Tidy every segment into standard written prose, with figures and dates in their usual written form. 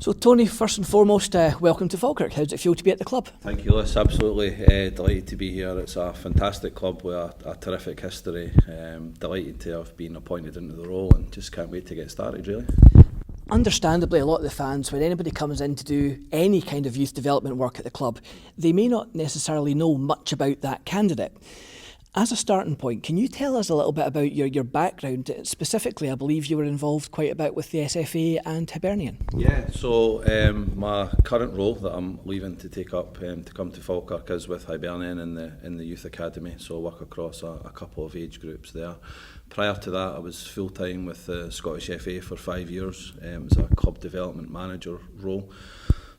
So Tony, first and foremost, welcome to Falkirk. How does it feel to be at the club? Thank you, Liz. Absolutely delighted to be here. It's a fantastic club with a terrific history. Delighted to have been appointed into the role and just can't wait to get started, really. Understandably, a lot of the fans, when anybody comes in to do any kind of youth development work at the club, they may not necessarily know much about that candidate. As a starting point, can you tell us a little bit about your background? Specifically, I believe you were involved quite a bit with the SFA and Hibernian. Yeah, so my current role that I'm leaving to take up to come to Falkirk is with Hibernian in the youth academy. So I work across a couple of age groups there. Prior to that, I was full-time with the Scottish FA for 5 years. It was a club development manager role.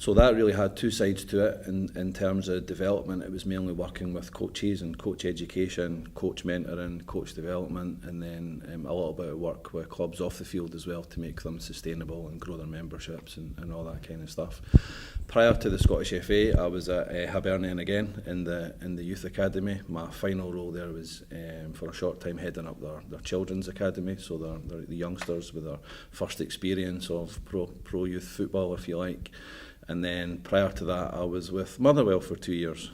So that really had two sides to it. In terms of development, it was mainly working with coaches and coach education, coach mentoring, coach development, and then a little bit of work with clubs off the field as well to make them sustainable and grow their memberships and all that kind of stuff. Prior to the Scottish FA, I was at Hibernian again in the youth academy. My final role there was for a short time heading up their children's academy, so they're the youngsters with their first experience of pro youth football, if you like. And then prior to that, I was with Motherwell for 2 years.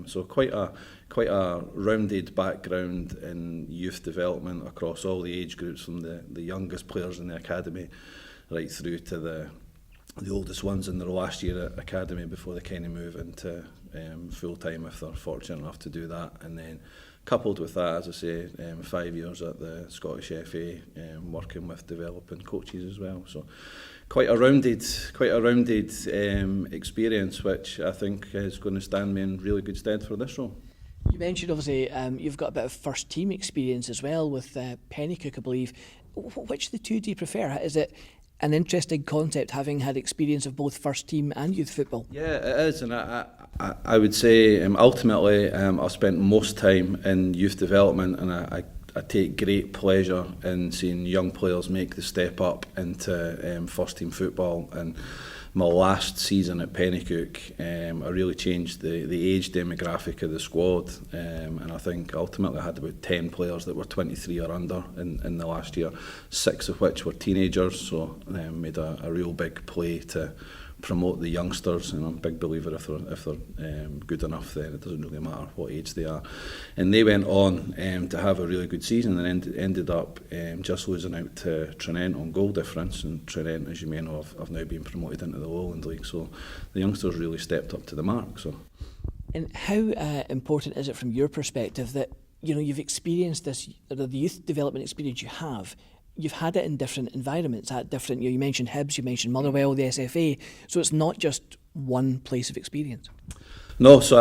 So quite a rounded background in youth development across all the age groups, from the youngest players in the academy right through to the oldest ones in their last year at academy before they kind of move into full time if they're fortunate enough to do that. And then coupled with that, as I say, 5 years at the Scottish FA, working with developing coaches as well. So quite a rounded experience, which I think is going to stand me in really good stead for this role. You mentioned, obviously, you've got a bit of first team experience as well with Falkirk, I believe. Which of the two do you prefer? Is it an interesting concept, having had experience of both first team and youth football? Yeah, it is, and I would say ultimately I've spent most time in youth development, and I take great pleasure in seeing young players make the step up into first team football. And my last season at Falkirk, I really changed the age demographic of the squad, and I think ultimately I had about 10 players that were 23 or under in the last year, 6 of which were teenagers, so made a real big play to promote the youngsters, and I'm a big believer if they're good enough, then it doesn't really matter what age they are. And they went on to have a really good season and ended up just losing out to Trinent on goal difference, and Trinent, as you may know, have now been promoted into the Lowland League, so the youngsters really stepped up to the mark. So, and how important is it from your perspective that you've experienced this, the youth development experience you have? You've had it in different environments, at different. You mentioned Hibs, you mentioned Motherwell, the SFA. So it's not just one place of experience. No, so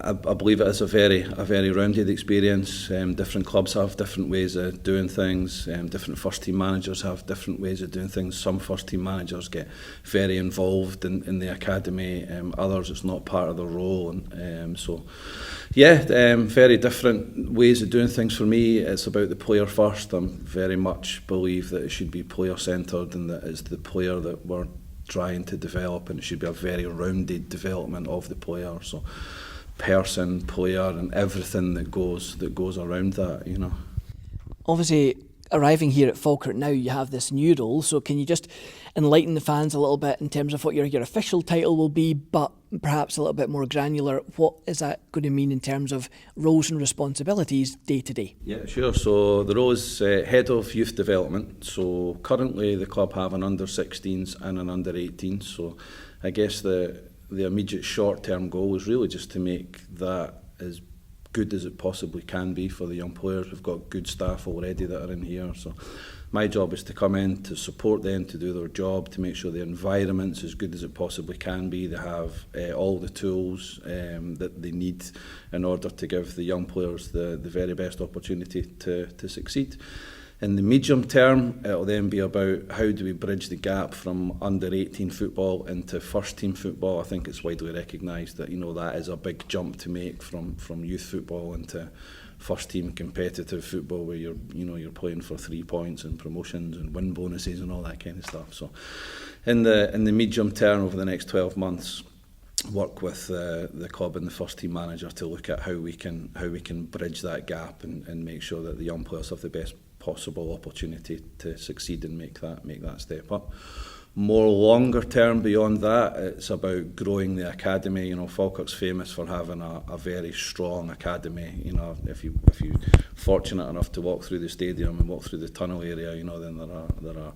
I believe it is a very rounded experience. Different clubs have different ways of doing things. Different first team managers have different ways of doing things. Some first team managers get very involved in the academy. Others, it's not part of their role, and very different ways of doing things. For me, it's about the player first. I very much believe that it should be player centred, and that it's the player that we're trying to develop, and it should be a very rounded development of the player. So person, player, and everything that goes around that, Obviously, arriving here at Falkirk now, you have this new role, so can you just enlighten the fans a little bit in terms of what your official title will be, but perhaps a little bit more granular? What is that going to mean in terms of roles and responsibilities day to day? Yeah, sure. So the role is Head of Youth Development. So currently the club have an under-16s and an under-18s. So I guess the immediate short-term goal is really just to make that as good as it possibly can be for the young players. We've got good staff already that are in here, so my job is to come in to support them to do their job, to make sure the environment's as good as it possibly can be. They have all the tools that they need in order to give the young players the very best opportunity to succeed. In the medium term, it'll then be about how do we bridge the gap from under-18 football into first-team football. I think it's widely recognised that that is a big jump to make from youth football into first-team competitive football, where you're playing for 3 points and promotions and win bonuses and all that kind of stuff. So, in the medium term, over the next 12 months, work with the club and the first team manager to look at how we can bridge that gap and make sure that the young players have the best possible opportunity to succeed and make that step up. More longer term beyond that, it's about growing the academy. You know, Falkirk's famous for having a very strong academy. You know, if you're fortunate enough to walk through the stadium and walk through the tunnel area, you know, then there are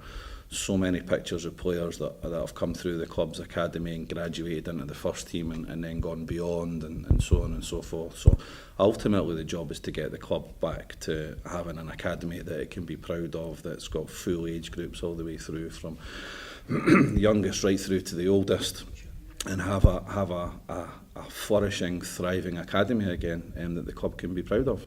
so many pictures of players that have come through the club's academy and graduated into the first team and then gone beyond and so on and so forth. So ultimately the job is to get the club back to having an academy that it can be proud of, that's got full age groups all the way through from the youngest right through to the oldest, and have a flourishing, thriving academy again that the club can be proud of.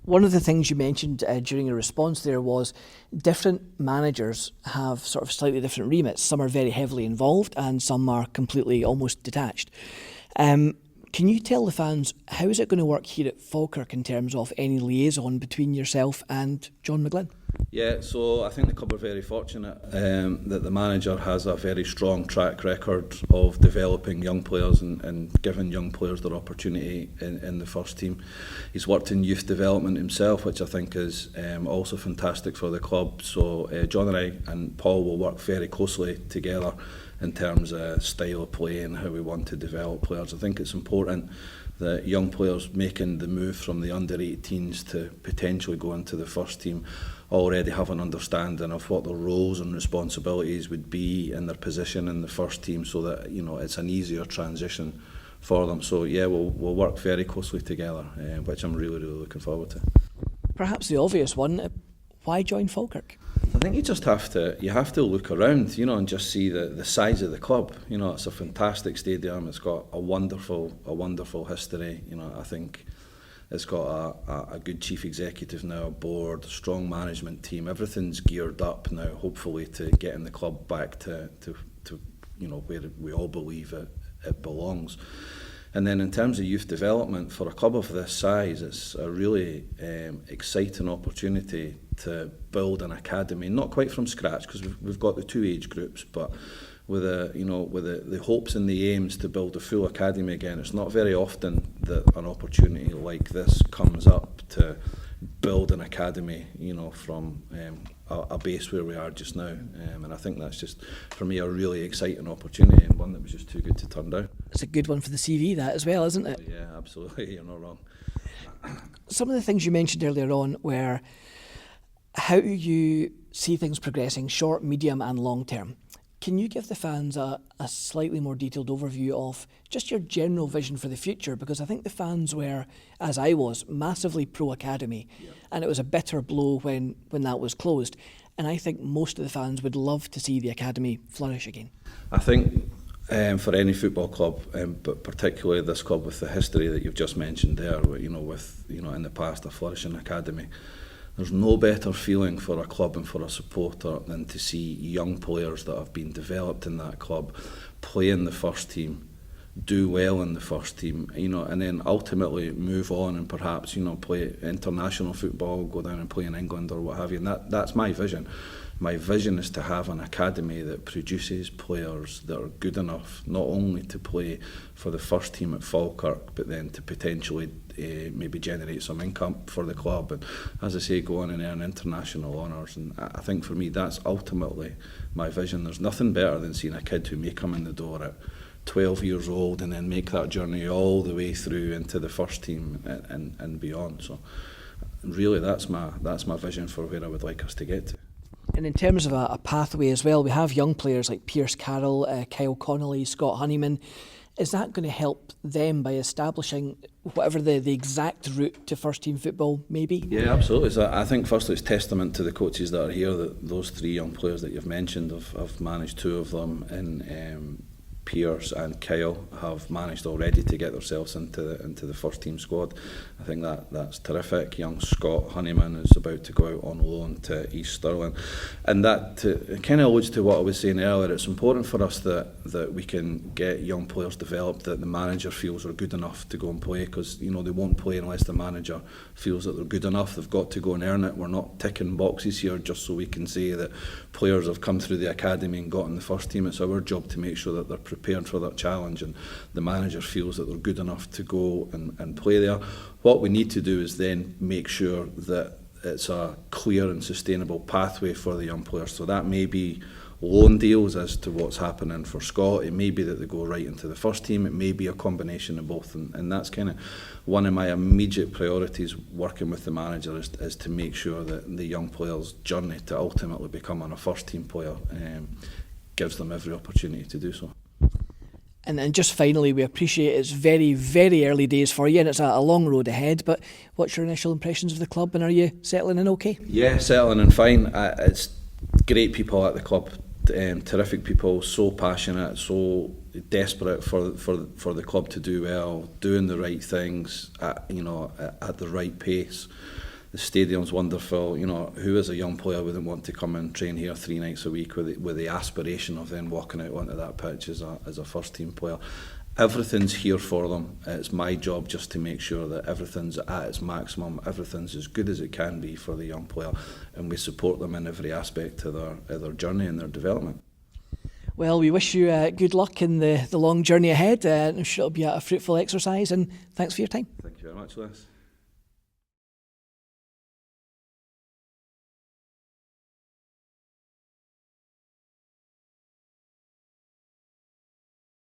One of the things you mentioned during your response there was different managers have sort of slightly different remits. Some are very heavily involved and some are completely almost detached. Can you tell the fans how is it going to work here at Falkirk in terms of any liaison between yourself and John McGlynn? Yeah, so I think the club are very fortunate that the manager has a very strong track record of developing young players and giving young players their opportunity in the first team. He's worked in youth development himself, which I think is also fantastic for the club. So John and I and Paul will work very closely together in terms of style of play and how we want to develop players. I think it's important that young players making the move from the under-18s to potentially go into the first team already have an understanding of what their roles and responsibilities would be in their position in the first team, so that, you know, it's an easier transition for them. So yeah, we'll work very closely together, which I'm really looking forward to. Perhaps the obvious one, why join Falkirk? I think you have to look around, you know, and just see the size of the club. You know, it's a fantastic stadium. It's got a wonderful history. You know, I think it's got a good chief executive now, a board, a strong management team. Everything's geared up now, hopefully, to getting the club back to you know, where we all believe it belongs. And then in terms of youth development, for a club of this size, it's a really exciting opportunity to build an academy, not quite from scratch, because we've got the two age groups, but with the hopes and the aims to build a full academy again. It's not very often that an opportunity like this comes up to build an academy, you know, from a base where we are just now, and I think that's just, for me, a really exciting opportunity, and one that was just too good to turn down. It's a good one for the CV, that, as well, isn't it? Yeah, absolutely, you're not wrong. Some of the things you mentioned earlier on were how you see things progressing short, medium and long term. Can you give the fans a slightly more detailed overview of just your general vision for the future? Because I think the fans were, as I was, massively pro-academy, and it was a bitter blow when that was closed. And I think most of the fans would love to see the academy flourish again. I think for any football club, but particularly this club with the history that you've just mentioned there, you know, with, you know, in the past a flourishing academy, there's no better feeling for a club and for a supporter than to see young players that have been developed in that club play in the first team, do well in the first team, you know, and then ultimately move on and perhaps, you know, play international football, go down and play in England or what have you. And that's my vision. My vision is to have an academy that produces players that are good enough not only to play for the first team at Falkirk, but then to potentially maybe generate some income for the club, and, as I say, go on and earn international honours. And I think for me that's ultimately my vision. There's nothing better than seeing a kid who may come in the door at 12 years old and then make that journey all the way through into the first team and beyond. So really that's my vision for where I would like us to get to. And in terms of a pathway as well, we have young players like Pierce Carroll, Kyle Connolly, Scott Honeyman. Is that going to help them by establishing whatever the exact route to first team football may be? Yeah, absolutely. So I think firstly it's testament to the coaches that are here that those three young players that you've mentioned, I've managed two of them in Pierce and Kyle have managed already to get themselves into the first team squad. I think that's terrific. Young Scott Honeyman is about to go out on loan to East Stirling, and that kind of alludes to what I was saying earlier. It's important for us that we can get young players developed that the manager feels are good enough to go and play, because, you know, they won't play unless the manager feels that they're good enough. They've got to go and earn it. We're not ticking boxes here just so we can say that players have come through the academy and got in the first team. It's our job to make sure that they're prepared for that challenge and the manager feels that they're good enough to go and play there. What we need to do is then make sure that it's a clear and sustainable pathway for the young players. So that may be loan deals as to what's happening for Scott. It may be that they go right into the first team. It may be a combination of both, and that's kind of one of my immediate priorities working with the manager is to make sure that the young player's journey to ultimately becoming a first team player gives them every opportunity to do so. And just finally, we appreciate it's very, very early days for you and it's a long road ahead, but what's your initial impressions of the club and are you settling in okay? Yeah, settling in fine. It's great people at the club, terrific people, so passionate, so desperate for the club to do well, doing the right things at the right pace. The stadium's wonderful. Who as a young player wouldn't want to come and train here 3 nights a week with the aspiration of then walking out onto that pitch as a first team player? Everything's here for them. It's my job just to make sure that everything's at its maximum, everything's as good as it can be for the young player, and we support them in every aspect of their journey and their development. Well, we wish you good luck in the long journey ahead. I'm sure it'll be a fruitful exercise, and thanks for your time. Thank you very much, Les.